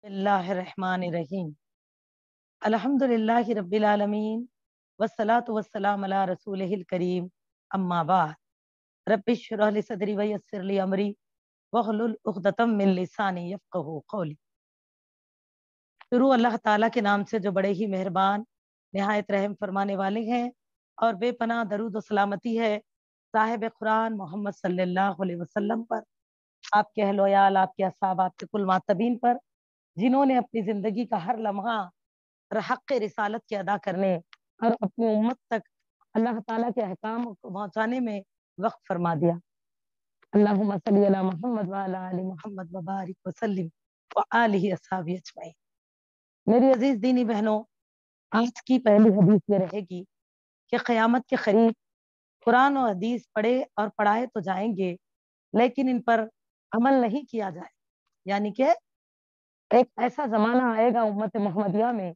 اللہ الرحمن الرحیم الحمد للہ رب العالمین والصلاة والسلام علی رسولہ الکریم اما بعد رب اشرح لی صدری ویسر لی امری واحلل عقدۃ من لسانی یفقہوا قولی۔ شروع اللہ تعالیٰ کے نام سے جو بڑے ہی مہربان نہایت رحم فرمانے والے ہیں، اور بے پناہ درود و سلامتی ہے صاحب قرآن محمد صلی اللہ علیہ وسلم پر، آپ کے اہل و عیال، آپ کے اصحاب، آپ کے کل معتبین پر، جنہوں نے اپنی زندگی کا ہر لمحہ حق رسالت کے ادا کرنے اور اپنی امت تک اللہ تعالیٰ کے احکام کو پہنچانے میں وقت فرما دیا۔ اللہم صلی علی محمد وعلی آل محمد وبارک وسلم وآلہ اصحابہ اجمعین۔ میری عزیز دینی بہنوں، آج کی پہلی حدیث یہ رہے گی کہ قیامت کے قریب قرآن و حدیث پڑھے اور پڑھائے تو جائیں گے، لیکن ان پر عمل نہیں کیا جائے، یعنی کہ ایک ایسا زمانہ آئے گا امت محمدیہ میں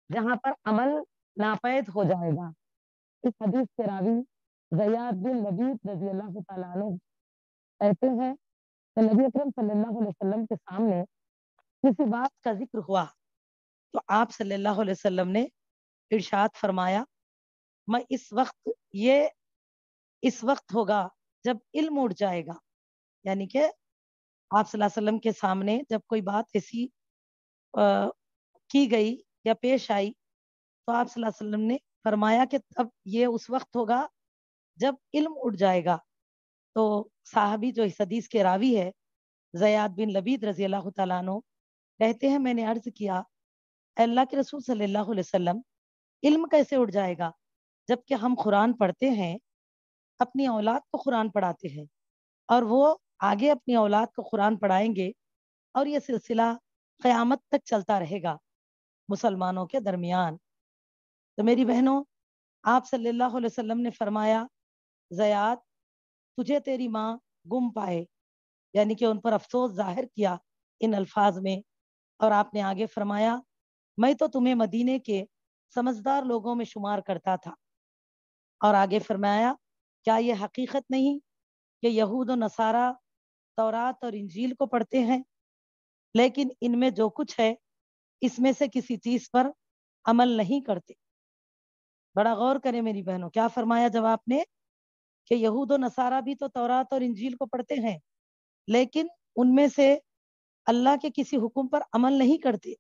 جہاں پر عمل ناپید ہو جائے گا۔ اس حدیث کے راوی زیاد بن لبید رضی اللہ تعالیٰ عنہ کہتے ہیں کہ نبی اکرم صلی اللہ علیہ وسلم کے سامنے کسی بات کا ذکر ہوا تو آپ صلی اللہ علیہ وسلم نے ارشاد فرمایا، میں اس وقت ہوگا جب علم اٹھ جائے گا، یعنی کہ آپ صلی اللہ علیہ وسلم کے سامنے جب کوئی بات ایسی کی گئی یا پیش آئی تو آپ صلی اللہ علیہ وسلم نے فرمایا کہ تب یہ اس وقت ہوگا جب علم اٹھ جائے گا۔ تو صحابی جو اس حدیث کے راوی ہے زیاد بن لبید رضی اللہ تعالیٰ عنہ کہتے ہیں، میں نے عرض کیا، اے اللہ کے رسول صلی اللہ علیہ وسلم، علم کیسے اٹھ جائے گا جبکہ ہم قرآن پڑھتے ہیں، اپنی اولاد کو قرآن پڑھاتے ہیں، اور وہ آگے اپنی اولاد کو قرآن پڑھائیں گے، اور یہ سلسلہ قیامت تک چلتا رہے گا مسلمانوں کے درمیان۔ تو میری بہنوں، آپ صلی اللہ علیہ وسلم نے فرمایا، زیاد، تجھے تیری ماں گم پائے، یعنی کہ ان پر افسوس ظاہر کیا ان الفاظ میں، اور آپ نے آگے فرمایا، میں تو تمہیں مدینے کے سمجھدار لوگوں میں شمار کرتا تھا، اور آگے فرمایا، کیا یہ حقیقت نہیں کہ یہود و نصارہ تورات اور انجیل کو پڑھتے ہیں، لیکن ان میں جو کچھ ہے اس میں سے کسی چیز پر عمل نہیں کرتے۔ بڑا غور کریں میری بہنوں، کیا فرمایا جواب نے کہ یہود و نصارہ بھی تو تورات اور انجیل کو پڑھتے ہیں، لیکن ان میں سے اللہ کے کسی حکم پر عمل نہیں کرتے۔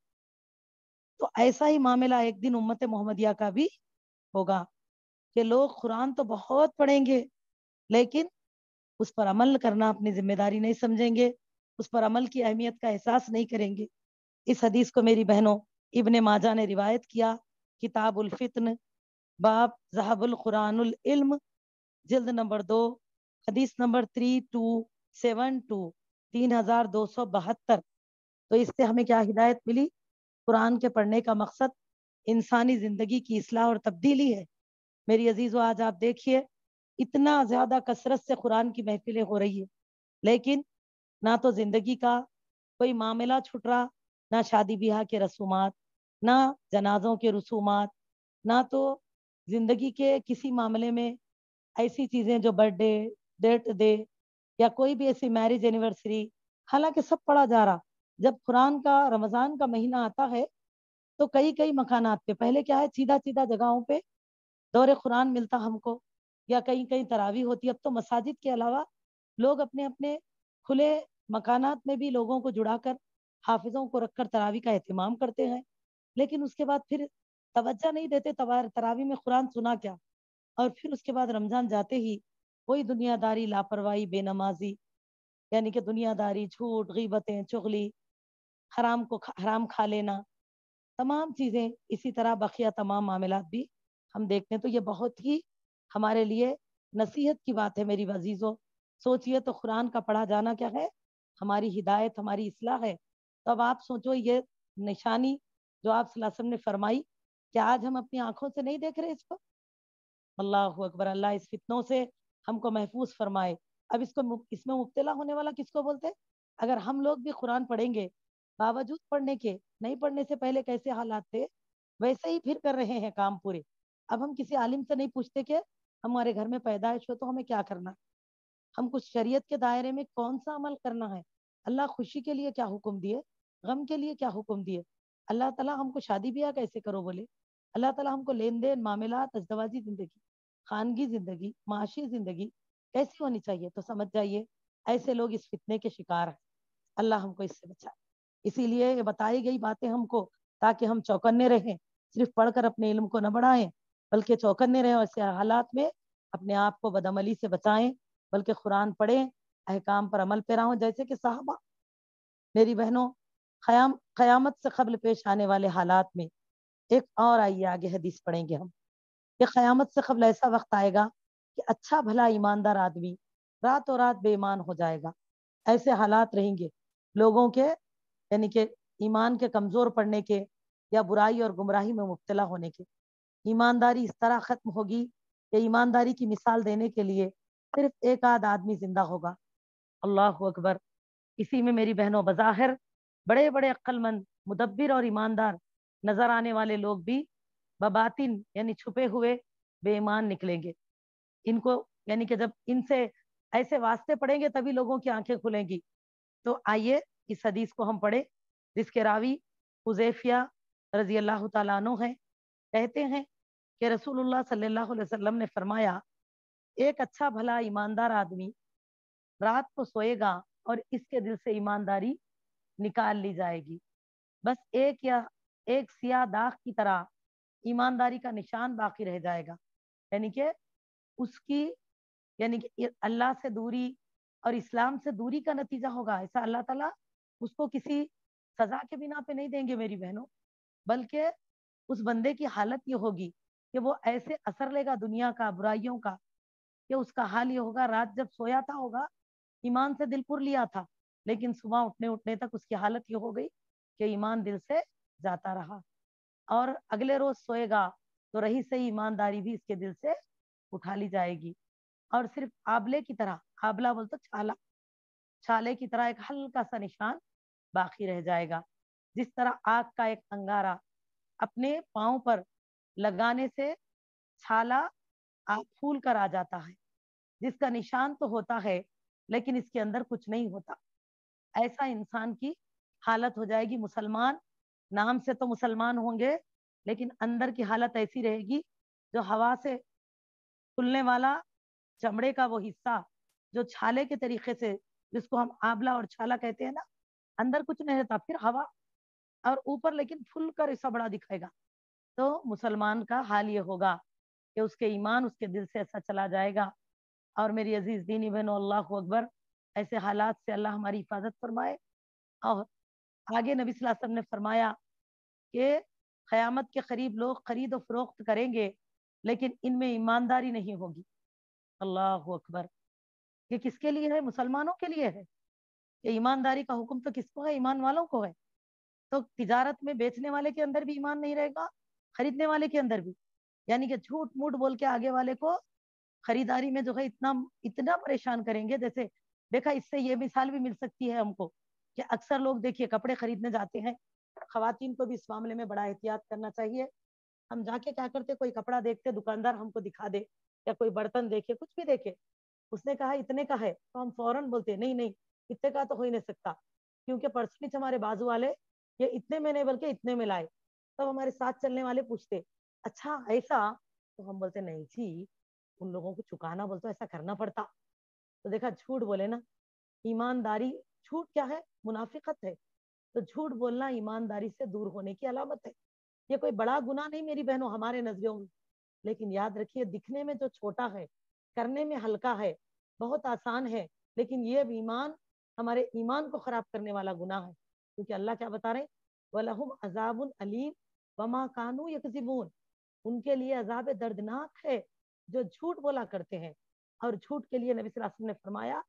تو ایسا ہی معاملہ ایک دن امت محمدیہ کا بھی ہوگا کہ لوگ قرآن تو بہت پڑھیں گے، لیکن اس پر عمل کرنا اپنی ذمہ داری نہیں سمجھیں گے، اس پر عمل کی اہمیت کا احساس نہیں کریں گے۔ اس حدیث کو میری بہنوں ابن ماجہ نے روایت کیا، کتاب الفتن، باب ذهب القرآن العلم، جلد نمبر 2، حدیث نمبر 3272، 3272۔ تو اس سے ہمیں کیا ہدایت ملی؟ قرآن کے پڑھنے کا مقصد انسانی زندگی کی اصلاح اور تبدیلی ہے۔ میری عزیزو، آج آپ دیکھیے اتنا زیادہ کثرت سے قرآن کی محفلیں ہو رہی ہے، لیکن نہ تو زندگی کا کوئی معاملہ چھٹ رہا، نہ شادی بیاہ کے رسومات، نہ جنازوں کے رسومات، نہ تو زندگی کے کسی معاملے میں ایسی چیزیں جو برتھ ڈے، ڈیتھ ڈے، یا کوئی بھی ایسی میرج اینیورسری، حالانکہ سب پڑھا جا رہا۔ جب قرآن کا رمضان کا مہینہ آتا ہے تو کئی مکانات پہ، پہلے کیا ہے، سیدھا جگہوں پہ دور قرآن ملتا ہم کو، یا کہیں تراویح ہوتی۔ اب تو مساجد کے علاوہ لوگ اپنے اپنے کھلے مکانات میں بھی لوگوں کو جڑا کر، حافظوں کو رکھ کر تراویح کا اہتمام کرتے ہیں، لیکن اس کے بعد پھر توجہ نہیں دیتے تراویح میں قرآن سنا کیا، اور پھر اس کے بعد رمضان جاتے ہی کوئی دنیا داری، لاپرواہی، بے نمازی، یعنی کہ دنیا داری، جھوٹ، غیبتیں، چغلی، حرام کھا لینا، تمام چیزیں اسی طرح بقیہ تمام معاملات بھی ہم دیکھتے ہیں۔ تو یہ بہت ہی ہمارے لیے نصیحت کی بات ہے میری عزیزو۔ سوچئے تو قرآن کا پڑھا جانا کیا ہے؟ ہماری ہدایت، ہماری اصلاح ہے۔ تو اب آپ سوچو، یہ نشانی جو آپ صلی اللہ علیہ وسلم نے فرمائی، کہ آج ہم اپنی آنکھوں سے نہیں دیکھ رہے اس کو؟ اللہ اکبر، اللہ اس فتنوں سے ہم کو محفوظ فرمائے۔ اب اس میں مبتلا ہونے والا کس کو بولتے؟ اگر ہم لوگ بھی قرآن پڑھیں گے، باوجود پڑھنے کے، نہیں پڑھنے سے پہلے کیسے حالات تھے، ویسے ہی پھر کر رہے ہیں کام پورے۔ اب ہم کسی عالم سے نہیں پوچھتے کہ ہمارے گھر میں پیدائش ہو تو ہمیں کیا کرنا، ہم کچھ شریعت کے دائرے میں کون سا عمل کرنا ہے، اللہ خوشی کے لیے کیا حکم دیے، غم کے لیے کیا حکم دیے؟ اللہ تعالیٰ ہم کو شادی بیاہ کیسے کرو بولے؟ اللہ تعالیٰ ہم کو لین دین معاملات ازدواجی زندگی خانگی زندگی معاشی زندگی کیسی ہونی چاہیے؟ تو سمجھ جائیے ایسے لوگ اس فتنے کے شکار ہیں، اللہ ہم کو اس سے بچائے۔ اسی لیے یہ بتائی گئی باتیں ہم کو تاکہ ہم چوکنے رہیں، صرف پڑھ کر اپنے علم کو نہ بڑھائیں بلکہ چوکنے رہیں، ایسے حالات میں اپنے آپ کو بدعملی سے بچائیں، بلکہ قرآن پڑھیں، احکام پر عمل پیرا ہوں، جیسے کہ صحابہ۔ میری بہنوں، قیامت سے قبل پیش آنے والے حالات میں ایک اور آئیے آگے حدیث پڑھیں گے ہم کہ قیامت سے قبل ایسا وقت آئے گا کہ اچھا بھلا ایماندار آدمی راتوں رات بے ایمان ہو جائے گا۔ ایسے حالات رہیں گے لوگوں کے، یعنی کہ ایمان کے کمزور پڑنے کے یا برائی اور گمراہی میں مبتلا ہونے کے۔ ایمانداری اس طرح ختم ہوگی کہ ایمانداری کی مثال دینے کے لیے صرف ایک آدھ آدمی زندہ ہوگا۔ اللہ اکبر۔ اسی میں میری بہنوں بظاہر بڑے بڑے عقل مند مدبر اور ایماندار نظر آنے والے لوگ بھی بباطن یعنی چھپے ہوئے بے ایمان نکلیں گے۔ ان کو یعنی کہ جب ان سے ایسے واسطے پڑیں گے تبھی لوگوں کی آنکھیں کھلیں گی۔ تو آئیے اس حدیث کو ہم پڑھیں جس کے راوی حذیفہ رضی اللہ تعالیٰ عنہ ہیں۔ کہتے ہیں کہ رسول اللہ صلی اللہ علیہ وسلم نے فرمایا، ایک اچھا بھلا ایماندار آدمی رات کو سوئے گا اور اس کے دل سے ایمانداری نکال لی جائے گی، بس ایک یا ایک سیاہ داغ کی طرح ایمانداری کا نشان باقی رہ جائے گا، یعنی کہ اس کی یعنی کہ اللہ سے دوری اور اسلام سے دوری کا نتیجہ ہوگا۔ ایسا اللہ تعالیٰ اس کو کسی سزا کے بنا پہ نہیں دیں گے میری بہنوں، بلکہ اس بندے کی حالت یہ ہوگی کہ وہ ایسے اثر لے گا دنیا کا برائیوں کا کہ اس کا حال یہ ہوگا، رات جب سویا تھا ہوگا ایمان سے دل پر لیا تھا، لیکن صبح اٹھنے تک اس کی حالت یہ ہو گئی کہ ایمان دل سے جاتا رہا، اور اگلے روز سوئے گا تو رہی صحیح ایمانداری بھی اس کے دل سے اٹھا لی جائے گی، اور صرف آبلے کی طرح، آبلہ بولتا چھالا، چھالے کی طرح ایک ہلکا سا نشان باقی رہ جائے گا۔ جس طرح آگ کا ایک انگارہ اپنے پاؤں پر لگانے سے چھالا آگ پھول کر آ جاتا ہے، جس کا نشان تو ہوتا ہے لیکن اس کے اندر کچھ نہیں ہوتا، ایسا انسان کی حالت ہو جائے گی۔ مسلمان نام سے تو مسلمان ہوں گے لیکن اندر کی حالت ایسی رہے گی جو ہوا سے کھلنے والا چمڑے کا وہ حصہ جو چھالے کے طریقے سے، جس کو ہم آبلا اور چھالا کہتے ہیں نا، اندر کچھ نہیں رہتا، پھر ہوا اور اوپر لیکن پھل کر ایسا بڑا دکھائے گا۔ تو مسلمان کا حال یہ ہوگا کہ اس کے ایمان اس کے دل سے ایسا چلا جائے گا۔ اور میری عزیز دینی بہنوں، اللہ اکبر، ایسے حالات سے اللہ ہماری حفاظت فرمائے۔ اور آگے نبی صلی اللہ علیہ وسلم نے فرمایا کہ قیامت کے قریب لوگ خرید و فروخت کریں گے لیکن ان میں ایمانداری نہیں ہوگی۔ اللہ اکبر۔ یہ کس کے لیے ہے؟ مسلمانوں کے لیے ہے کہ ایمانداری کا حکم تو کس کو ہے؟ ایمان والوں کو ہے۔ تو تجارت میں بیچنے والے کے اندر بھی ایمان نہیں رہے گا، خریدنے والے کے اندر بھی، یعنی کہ جھوٹ موٹ بول کے آگے والے کو خریداری میں جو ہے اتنا پریشان کریں گے۔ جیسے دیکھا، اس سے یہ مثال بھی مل سکتی ہے ہم کو کہ اکثر لوگ دیکھیے کپڑے خریدنے جاتے ہیں، خواتین کو بھی اس معاملے میں بڑا احتیاط کرنا چاہیے۔ ہم جا کے کیا کرتے، کوئی کپڑا دیکھتے دکاندار ہم کو دکھا دے یا کوئی برتن دیکھے کچھ بھی دیکھے، اس نے کہا اتنے کا ہے تو ہم فوراً بولتے نہیں نہیں اتنے کا تو ہو ہی نہیں سکتا، کیونکہ پرسنچ ہمارے بازو والے یہ اتنے میں نہیں بلکہ اتنے میں لائے۔ تب ہمارے ساتھ چلنے والے پوچھتے اچھا ایسا، تو ہم بولتے نہیں جی ان لوگوں کو چکانا بولتے ایسا کرنا پڑتا۔ تو دیکھا جھوٹ بولے نا، ایمانداری، جھوٹ کیا ہے؟ منافقت ہے۔ تو جھوٹ بولنا ایمانداری سے دور ہونے کی علامت ہے۔ یہ کوئی بڑا گناہ نہیں میری بہنوں ہمارے نظروں میں، لیکن یاد رکھیے دکھنے میں جو چھوٹا ہے، کرنے میں ہلکا ہے، بہت آسان ہے، لیکن یہ ایمان ہمارے ایمان کو خراب کرنے والا گناہ ہے، کیونکہ اللہ کیا بتا رہے ہیں؟ وَلَهُمْ عَذَابٌ أَلِيمٌ وَمَا كَانُوا يَكْذِبُونَ، ان کے لیے عذاب دردناک ہے جو جھوٹ بولا کرتے ہیں۔ اور جھوٹ کے لیے نبی صلی اللہ علیہ وسلم نے فرمایا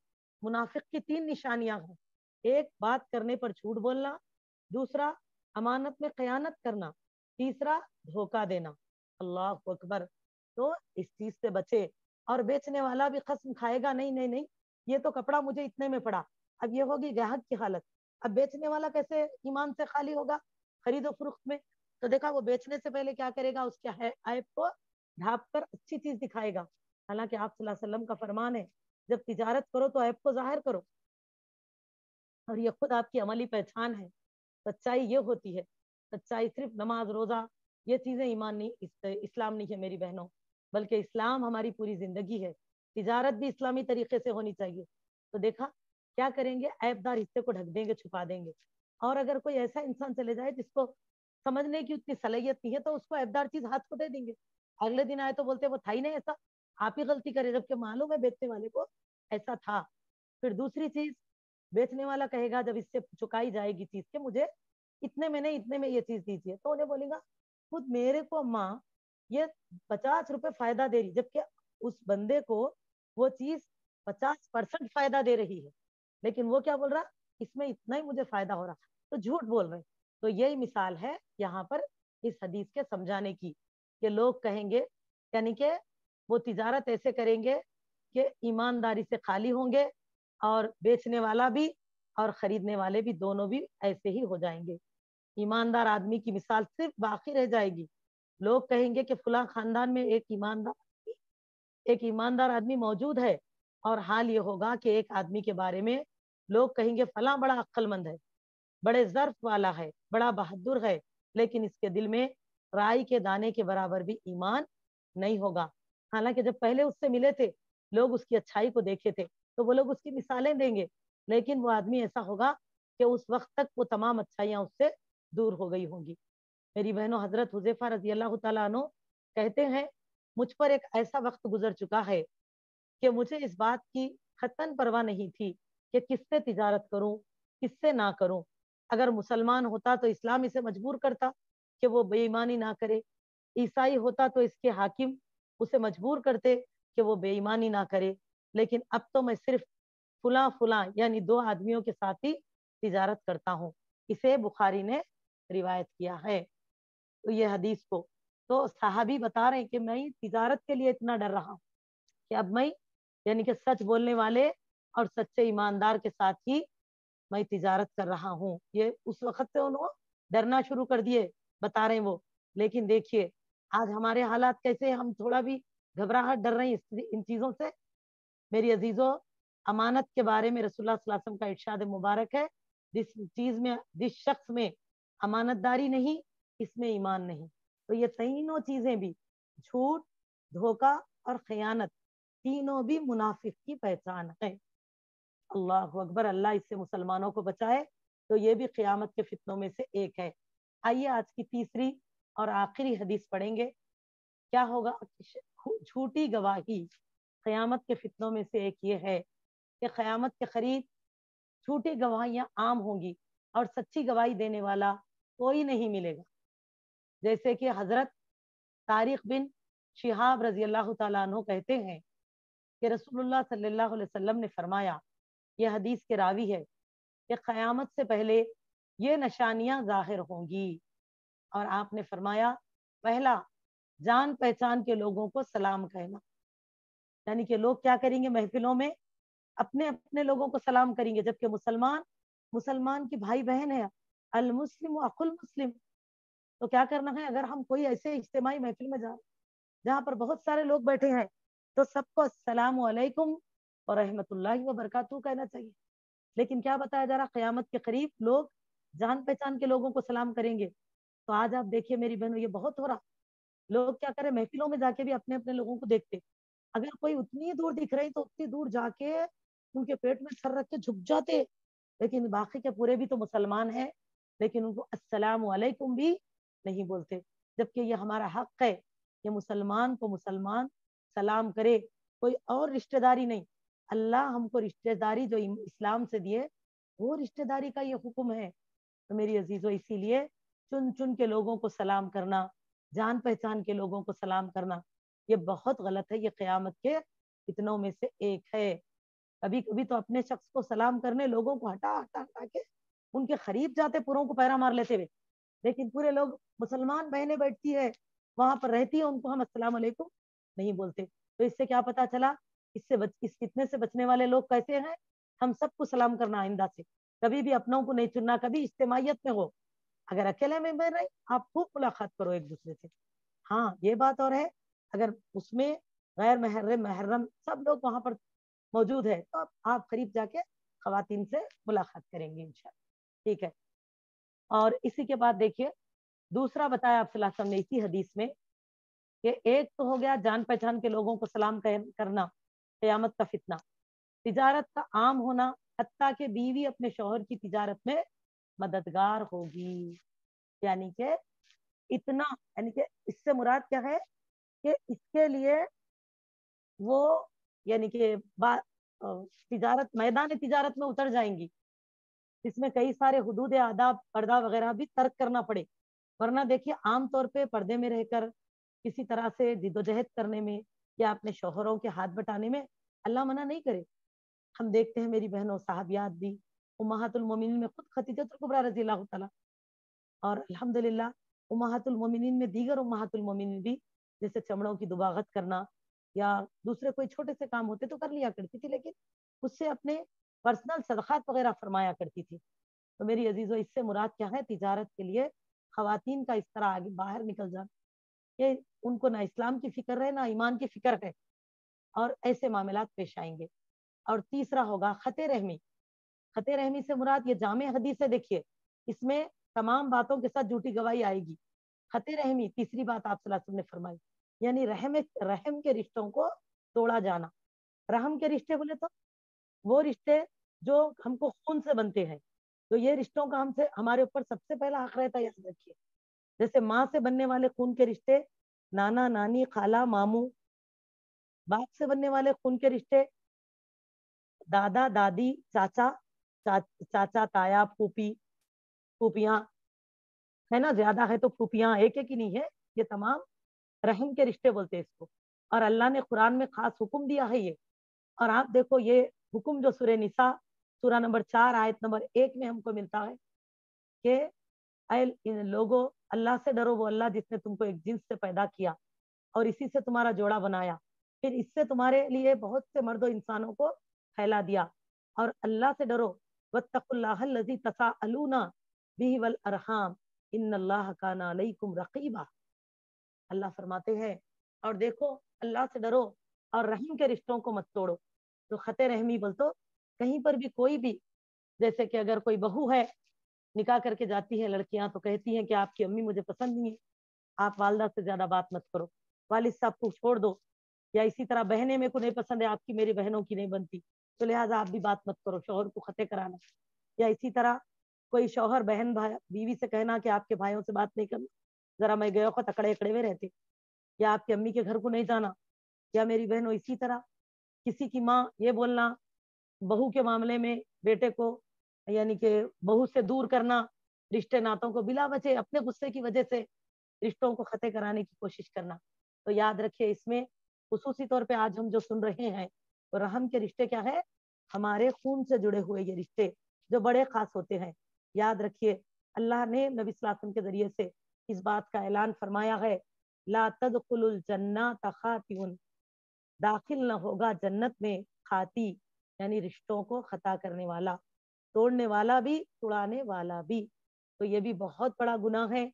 منافق کی 3 نشانیاں ہیں، ایک بات کرنے پر جھوٹ بولنا، دوسرا امانت میں خیانت کرنا، تیسرا دھوکہ دینا۔ اللہ اکبر۔ تو اس چیز سے بچے۔ اور بیچنے والا بھی قسم کھائے گا نہیں نہیں نہیں یہ تو کپڑا مجھے اتنے میں پڑا، اب یہ ہوگی گاہک کی حالت، اب بیچنے والا کیسے ایمان سے خالی ہوگا خرید و فروخت میں؟ تو دیکھا وہ بیچنے سے پہلے کیا کرے گا، اس کے عیب کو ڈھانپ کر اچھی چیز دکھائے گا۔ حالانکہ آپ صلی اللہ علیہ وسلم کا فرمان ہے جب تجارت کرو تو عیب کو ظاہر کرو، اور یہ خود آپ کی عملی پہچان ہے۔ सच्चाई ये होती है, सच्चाई सिर्फ नमाज रोजा ये चीजें ईमान नहीं, इस्लाम नहीं है मेरी बहनों, बल्कि इस्लाम हमारी पूरी जिंदगी है। तिजारत भी इस्लामी तरीके से होनी चाहिए। तो देखा क्या करेंगे, ऐबदार हिस्से को ढक देंगे, छुपा देंगे। और अगर कोई ऐसा इंसान चले जाए जिसको समझने की उतनी सलाहियत नहीं है, तो उसको ऐबदार चीज हाथ को दे देंगे। अगले दिन आए तो बोलते वो था ही नहीं ऐसा, आप ही गलती करे, जबकि मालूम है बेचने वाले को ऐसा था। फिर दूसरी चीज, बेचने वाला कहेगा जब इससे चुकाई जाएगी चीज के मुझे इतने में नहीं इतने में ये चीज दीजिए, तो उन्हें बोलेगा खुद मेरे को अम्मा ये 50 रुपए फायदा दे रही, जबकि उस बंदे को वो चीज 50% फायदा दे रही है, लेकिन वो क्या बोल रहा, इसमें इतना ही मुझे फायदा हो रहा, तो झूठ बोल रहे। तो यही मिसाल है यहाँ पर इस हदीस के समझाने की, कि लोग कहेंगे, यानी कि वो तिजारत ऐसे करेंगे कि ईमानदारी से खाली होंगे, और बेचने वाला भी और खरीदने वाले भी दोनों भी ऐसे ही हो जाएंगे। ईमानदार आदमी की मिसाल सिर्फ बाकी रह जाएगी। लोग कहेंगे कि फुला खानदान में एक ईमानदार आदमी मौजूद है, और हाल ये होगा कि एक आदमी के बारे में लोग कहेंगे फला बड़ा अक्लमंद है, बड़े जर्फ वाला है, बड़ा बहादुर है, लेकिन इसके दिल में राई के दाने के बराबर भी ईमान नहीं होगा। हालांकि जब पहले उससे मिले थे, लोग उसकी अच्छाई को देखे थे, तो वो लोग उसकी मिसालें देंगे, लेकिन वो आदमी ऐसा होगा कि उस वक्त तक वो तमाम अच्छाइयां उससे दूर हो गई होंगी। मेरी बहनों, हजरत हुजैफा रजी अल्लाह तआला अन्हु कहते हैं, मुझ पर एक ऐसा वक्त गुजर चुका है कि मुझे इस बात की खतन परवाह नहीं थी कि किससे तिजारत करूं, किससे ना करूं। अगर मुसलमान होता तो इस्लाम इसे मजबूर करता कि वो बेईमानी ना करे, ईसाई होता तो इसके हाकिम उसे मजबूर करते कि वो बेईमानी ना करे, लेकिन अब तो मैं सिर्फ फुला फुला यानी दो आदमियों के साथ ही तिजारत करता हूँ। इसे बुखारी ने रिवायत किया है। तो ये हदीस को तो साहबी बता रहे हैं कि मैं तिजारत के लिए इतना डर रहा हूँ कि अब मैं, यानी कि सच बोलने वाले और सच्चे ईमानदार के साथ ही मैं तिजारत कर रहा हूँ। ये उस वक्त से उन्होंने डरना शुरू कर दिए, बता रहे हैं वो। लेकिन देखिए आज हमारे हालात कैसे, हम थोड़ा भी घबराहट डर रहे हैं इन चीजों से। मेरी अजीजों, अमानत के बारे में रसूलुल्लाह सल्लल्लाहु अलैहि वसल्लम का इरशाद मुबारक है, जिस शख्स में अमानतदारी नहीं, इसमें ईमान नहीं। तो ये तीनों चीजें भी, झूठ, धोखा और खयानत, तीनों भी मुनाफिक की पहचान है। अल्लाह अकबर, अल्लाह इससे मुसलमानों को बचाए। तो ये भी क़यामत के फितनों में से एक है। आइए आज की तीसरी और आखिरी हदीस पढ़ेंगे। क्या होगा, झूठी गवाही क़यामत के फितनों में से एक ये है कि क़यामत के करीब झूठी गवाहियां आम होंगी और सच्ची गवाही देने वाला कोई नहीं मिलेगा। जैसे कि हजरत तारिक बिन शिहाब रजी अल्लाह तआला अन्हु कहते हैं कि रसूलुल्लाह सल्लल्लाहु अलैहि वसल्लम ने फरमाया, यह हदीस के रावी है, कि क़यामत से पहले ये निशानियां जाहिर होंगी। और आपने फरमाया, पहला, जान पहचान के लोगों को सलाम कहना, यानी कि लोग क्या करेंगे, महफिलों में अपने अपने लोगों को सलाम करेंगे, जबकि मुसलमान मुसलमान की भाई बहन है, अल मुस्लिम अकुल मुस्लिम। तो क्या करना है, अगर हम कोई ऐसे इज्तिमाई महफिल में जा जहाँ पर बहुत सारे लोग बैठे हैं, तो सबको अस्सलाम वालेकुम और रहमतुल्लाहि व बरकातहू कहना चाहिए। लेकिन क्या बताया जा रहा, क़यामत के करीब लोग जान पहचान के लोगों को सलाम करेंगे। तो आज आप देखिए मेरी बहनों, ये बहुत हो रहा। लोग क्या करें, महफिलों में जाके भी अपने अपने लोगों को देखते, अगर कोई उतनी दूर दिख रही तो उतनी दूर जाके उनके पेट में सर रख के झुक जाते। लेकिन बाकी के पूरे भी तो मुसलमान हैं, लेकिन उनको अस्सलाम वालेकुम भी नहीं बोलते, जबकि ये हमारा हक है कि मुसलमान को मुसलमान सलाम करे, कोई और रिश्तेदारी नहीं। अल्लाह हमको रिश्तेदारी जो इस्लाम से दिए, वो रिश्तेदारी का ये हुक्म है। तो मेरी अजीजों, इसीलिए चुन चुन के लोगों को सलाम करना, जान पहचान के लोगों को सलाम करना, ये बहुत गलत है। ये क़यामत के फितनों में से एक है। कभी कभी तो अपने शख्स को सलाम करने लोगों को हटा हटा हटा के उनके करीब जाते, पुरों को पैरा मार लेते हुए, लेकिन पूरे लोग, मुसलमान बहनें बैठती है वहां पर रहती है, उनको हम अस्सलाम वालेकुम नहीं बोलते। तो इससे क्या पता चला, इस फितने से बचने वाले लोग कैसे हैं। हम सबको सलाम करना आइंदा से, कभी भी अपनों को नहीं चुनना, कभी इज्तिमाइयत में हो, अगर अकेले में बह रहे, आप खूब मुलाकात करो एक दूसरे से। हाँ ये बात और है, अगर उसमें गैर महर्रम महर्रम सब लोग वहां पर मौजूद है, तो आप करीब जाके खवातीन से मुलाकात करेंगे इंशाल्लाह। ठीक है। اور इसी के बाद देखिए दूसरा बताया आप सल्लल्लाहु अलैहि वसल्लम ने इसी हदीस में कि एक तो हो गया जान पहचान के लोगों को सलाम करना, क़यामत का फितना, तिजारत का आम होना, हत्ता के बीवी अपने शौहर की तिजारत में मददगार होगी। यानी कि इतना, यानी कि इससे मुराद क्या है कि इसके लिए वो, यानी कि तिजारत, मैदान तिजारत में उतर जाएंगी, इसमें कई सारे हुदूद आदाब पर्दा वगैरह भी तर्क करना पड़े। वरना देखिए आमतौर पे पर्दे में रहकर किसी तरह से जिद्दोजहद करने में या अपने शौहरों के हाथ बटाने में अल्लाह मना नहीं करे। हम देखते हैं मेरी बहनों साहबियात भी, उम्महातुल मोमिनीन में खुद खदीजतुल कुबरा रज़ी अल्लाह ताला, और अल्हम्दुलिल्लाह उम्महातुल मोमिनीन में दीगर उम्महातुल मोमिनीन भी, जैसे चमड़ों की दुबागत करना या दूसरे कोई छोटे से काम होते तो कर लिया करती थी, लेकिन उससे अपने पर्सनल सदकात वगैरह फरमाया करती थी। तो मेरी अजीजों, इससे मुराद क्या है, तिजारत के लिए खवातीन का इस तरह आगे बाहर निकल जाना कि उनको ना इस्लाम की फिक्र है ना ईमान की फिक्र है, और ऐसे मामलात पेश आएंगे। और तीसरा होगा खते रहमी। खते रहमी से मुराद ये जामे हदीस है, देखिए इसमें तमाम बातों के साथ झूठी गवाही आएगी। खते रहमी तीसरी बात आप सल्लल्लाहु अलैहि वसल्लम ने फरमाई, यानी रहम के रिश्तों को तोड़ा जाना। रहम के रिश्ते बोले तो वो रिश्ते जो हमको खून से बनते हैं, तो ये रिश्तों का हमसे हमारे ऊपर सबसे पहला हक रहता है, याद रखिए। जैसे माँ से बनने वाले खून के रिश्ते, नाना नानी खाला मामू। बाप से बनने वाले खून के रिश्ते, दादा दादी चाचा चाचा ताया फूफी फूफियां, है ना, ज्यादा है तो फूफियां, एक एक ही नहीं है, ये तमाम रहम के रिश्ते बोलते हैं इसको। और अल्लाह ने कुरान में खास हुक्म दिया है ये। और आप देखो ये हुक्म जो सूरह निसा सूरा नंबर 4 आयत नंबर 1 में हमको मिलता है कि इन लोगों, अल्लाह से डरो, वो अल्लाह जिसने तुमको एक जिन्स से पैदा किया और इसी से तुम्हारा जोड़ा बनाया, फिर इससे तुम्हारे लिए बहुत से मर्दों इंसानों को फैला दिया। और अल्लाह से डरो, वत्तकुल्लाह लजी तसाअलूना बिही वल अरहाम इन्नल्लाह काना अलैकुम रकीबा। अल्लाह फरमाते हैं, और देखो अल्लाह से डरो और रहम के रिश्तों को मत तोड़ो। तो खते रहमी बोल तो कहीं पर भी कोई भी, जैसे कि अगर कोई बहू है निकाह करके जाती है लड़कियां, तो कहती हैं कि आपकी अम्मी मुझे पसंद नहीं है, आप वालदा से ज्यादा बात मत करो, वालिद साहब को छोड़ दो। या इसी तरह बहनें मेरे को नहीं पसंद है, आपकी मेरी बहनों की नहीं बनती, तो लिहाजा आप भी बात मत करो, शौहर को खते कराना। या इसी तरह कोई शौहर बहन भाई बीवी से कहना कि आपके भाइयों से बात नहीं करना, जरा मैं गयो को तकड़े अकड़े में रहते, या आपकी अम्मी के घर को नहीं जाना। या मेरी बहनों इसी तरह किसी की माँ ये बोलना बहू के मामले में बेटे को, यानी कि बहू से दूर करना, रिश्ते नातों को बिला वजह अपने गुस्से की वजह से रिश्तों को खते कराने की कोशिश करना। तो याद रखिए इसमें खुसूसी तौर पे आज हम जो सुन रहे हैं, तो रहम के रिश्ते क्या है, हमारे खून से जुड़े हुए ये रिश्ते जो बड़े खास होते हैं। याद रखिए अल्लाह ने नबी सल्लल्लाहु अलैहि वसल्लम के जरिए से इस बात का ऐलान फरमाया है, ला तदखुलुल जन्नत खातिउन, दाखिल न होगा जन्नत में खाती, यानी रिश्तों को खता करने वाला, तोड़ने वाला भी तुड़ाने वाला भी। तो ये भी बहुत बड़ा गुनाह है,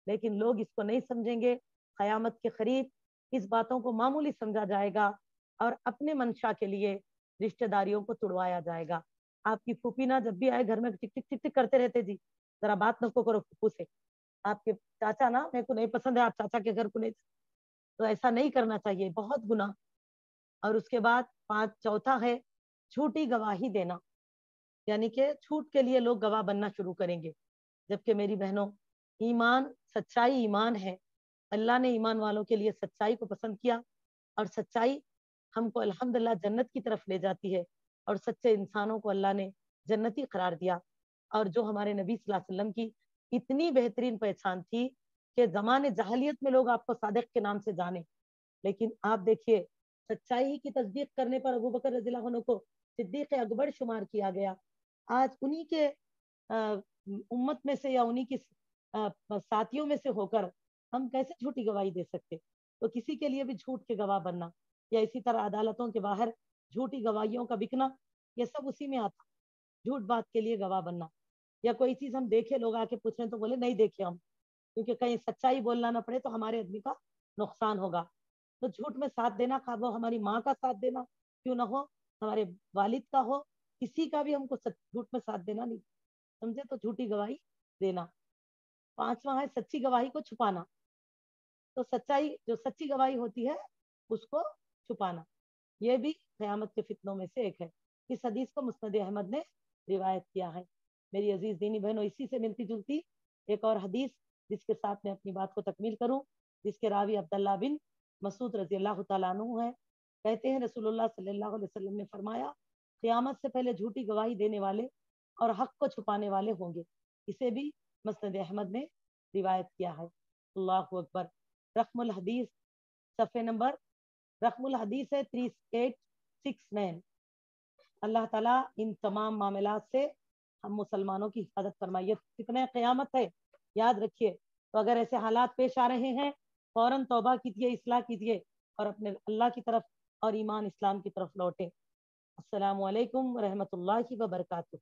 लेकिन लोग इसको नहीं समझेंगे। कयामत के करीब इस बातों को मामूली समझा जाएगा और अपने मंशा के लिए रिश्तेदारियों को तुड़वाया जाएगा। आपकी फूफी ना जब भी आए घर में टिक टिक टिक टिक करते रहते, जी जरा बात नको करो फूफू से। आपके चाचा ना मेरे को नहीं पसंद है, आप चाचा के घर को नहीं, तो ऐसा नहीं करना चाहिए, बहुत गुनाह। और उसके बाद चौथा है झूठी गवाही देना, यानी कि झूठ के लिए लोग गवाह बनना शुरू करेंगे। जबकि मेरी बहनों, ईमान सच्चाई ईमान है, अल्लाह ने ईमान वालों के लिए सच्चाई को पसंद किया, और सच्चाई हमको अल्हम्दुलिल्लाह जन्नत की तरफ ले जाती है, और सच्चे इंसानों को अल्लाह ने जन्नती करार दिया। और जो हमारे नबी सल्लल्लाहु अलैहि वसल्लम की इतनी बेहतरीन पहचान थी कि जमाने जहालियत में लोग आपको सादिक के नाम से जाने, लेकिन आप देखिए सच्चाई की तस्दीक करने पर अबू बकर रज़ियल्लाहु अन्हु को सिद्दीक अकबर शुमार किया गया। आज उन्हीं के उम्मत में से या उन्हीं की साथियों में से होकर हम कैसे झूठी गवाही दे सकते। तो किसी के लिए भी झूठ के गवाह बनना या इसी तरह अदालतों के बाहर झूठी गवाहियों का बिकना, ये सब उसी में आता। झूठ बात के लिए गवाह बनना, या कोई चीज हम देखे लोग आके पूछें तो बोले नहीं देखे हम, क्योंकि कहीं सच्चाई बोलना ना पड़े तो हमारे आदमी का नुकसान होगा। तो झूठ में साथ देना, खा वो हमारी माँ का साथ देना क्यों ना हो, हमारे वालिद का हो, किसी का भी हमको झूठ में साथ देना नहीं, समझे, तो झूठी गवाही देना। पांचवा है सच्ची गवाही को छुपाना, तो सच्चाई जो सच्ची गवाही होती है उसको छुपाना, ये भी क़यामत के फितनों में से एक है। इस हदीस को मुस्नद अहमद ने रिवायत किया है। मेरी अजीज दीनी बहनों, इसी से मिलती जुलती एक और हदीस जिसके साथ मैं अपनी बात को तकमील करूं, जिसके रावी अब्दुल्लाह बिन मसूद रजी अल्लाह तआला अन्हु है। कहते हैं रसूलुल्लाह सल्लल्लाहु अलैहि वसल्लम ने फरमाया, क़यामत से पहले झूठी गवाही देने वाले और हक को छुपाने वाले होंगे। इसे भी मुस्नद अहमद ने रिवायत किया है। अल्लाहु अकबर। रकमुल हदीस सफ़े नंबर, रकमुल हदीस है 3869। अल्लाह ताला इन तमाम मामलात से हम मुसलमानों की हिफाजत फरमाइए। कितने क़यामत है याद रखिए। तो अगर ऐसे हालात पेश आ रहे हैं, फौरन तौबा कीजिए, इस्लाह कीजिए और अपने अल्लाह की तरफ और ईमान इस्लाम की तरफ लौटें। अस्सलामु अलैकुम व रहमतुल्लाहि व बरकातुहू।